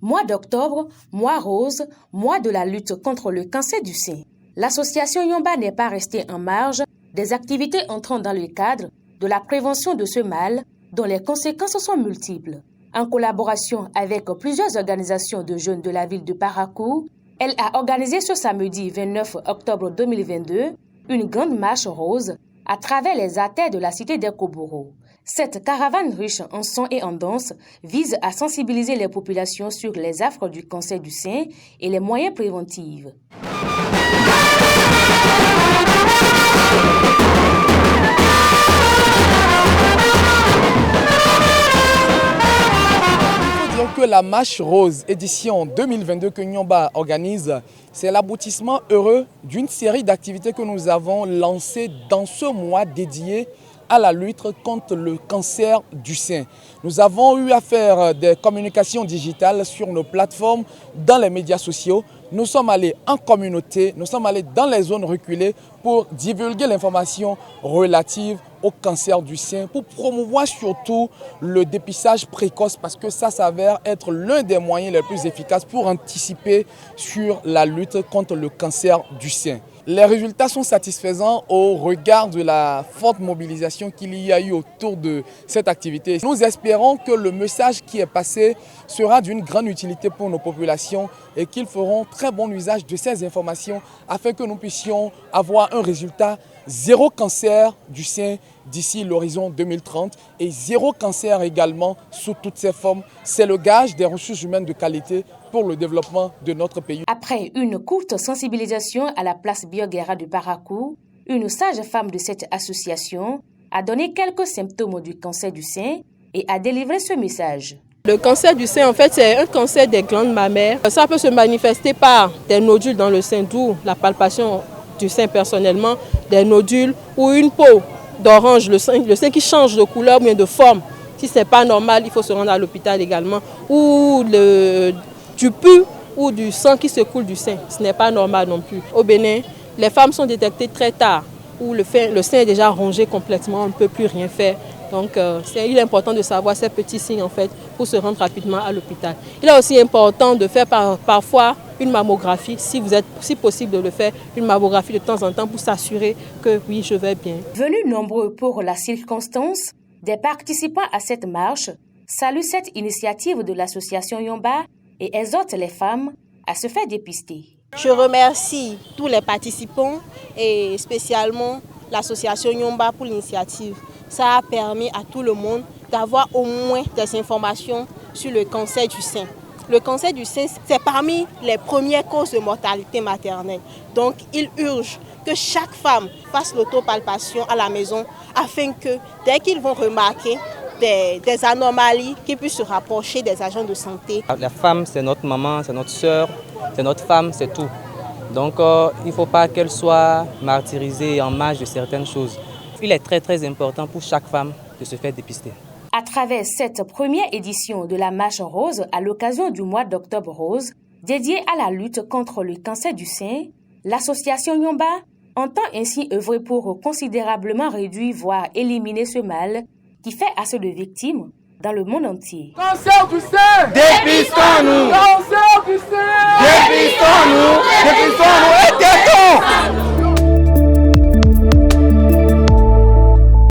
Mois d'octobre, mois rose, mois de la lutte contre le cancer du sein. L'association Yomba n'est pas restée en marge des activités entrant dans le cadre de la prévention de ce mal dont les conséquences sont multiples. En collaboration avec plusieurs organisations de jeunes de la ville de Parakou, elle a organisé ce samedi 29 octobre 2022 une grande marche rose à travers les artères de la cité d'Ekoboro. Cette caravane riche en sons et en danse vise à sensibiliser les populations sur les affres du cancer du sein et les moyens préventifs. Que la marche rose édition 2022 que Yomba organise, c'est l'aboutissement heureux d'une série d'activités que nous avons lancées dans ce mois dédié à la lutte contre le cancer du sein. Nous avons eu à faire des communications digitales sur nos plateformes, dans les médias sociaux. Nous sommes allés en communauté, nous sommes allés dans les zones reculées pour divulguer l'information relative au cancer du sein, pour promouvoir surtout le dépistage précoce parce que ça s'avère être l'un des moyens les plus efficaces pour anticiper sur la lutte contre le cancer du sein. Les résultats sont satisfaisants au regard de la forte mobilisation qu'il y a eu autour de cette activité. Nous espérons que le message qui est passé sera d'une grande utilité pour nos populations et qu'ils feront très bon usage de ces informations afin que nous puissions avoir un résultat zéro cancer du sein d'ici l'horizon 2030 et zéro cancer également sous toutes ses formes. C'est le gage des ressources humaines de qualité pour le développement de notre pays. Après une courte sensibilisation à la place Bioguera de Parakou, une sage femme de cette association a donné quelques symptômes du cancer du sein et a délivré ce message. Le cancer du sein, en fait, c'est un cancer des glandes mammaires. Ça peut se manifester par des nodules dans le sein, d'où la palpation du sein personnellement, des nodules ou une peau d'orange, le sein qui change de couleur ou bien de forme. Si ce n'est pas normal, il faut se rendre à l'hôpital également. Ou du pus ou du sang qui se coule du sein, ce n'est pas normal non plus. Au Bénin, les femmes sont détectées très tard, où le sein est déjà rongé complètement, on ne peut plus rien faire. Donc il est important de savoir ces petits signes en fait, pour se rendre rapidement à l'hôpital. Il est aussi important de faire parfois une mammographie, si possible de le faire, une mammographie de temps en temps pour s'assurer que oui, je vais bien. Venus nombreux pour la circonstance, des participants à cette marche saluent cette initiative de l'association Yomba et exhortent les femmes à se faire dépister. Je remercie tous les participants et spécialement l'association Yomba pour l'initiative. Ça a permis à tout le monde d'avoir au moins des informations sur le cancer du sein. Le cancer du sein, c'est parmi les premières causes de mortalité maternelle. Donc, il urge que chaque femme fasse l'autopalpation à la maison afin que, dès qu'ils vont remarquer des anomalies, qu'ils puissent se rapprocher des agents de santé. La femme, c'est notre maman, c'est notre sœur, c'est notre femme, c'est tout. Donc, il ne faut pas qu'elle soit martyrisée en marge de certaines choses. Il est très très important pour chaque femme de se faire dépister. À travers cette première édition de la Marche Rose à l'occasion du mois d'Octobre Rose, dédiée à la lutte contre le cancer du sein, l'association Yomba entend ainsi œuvrer pour considérablement réduire, voire éliminer ce mal qui fait assez de victimes dans le monde entier. Cancer du sein! Dépistons-nous! Cancer du sein! Dépistons-nous! Dépistons-nous! Et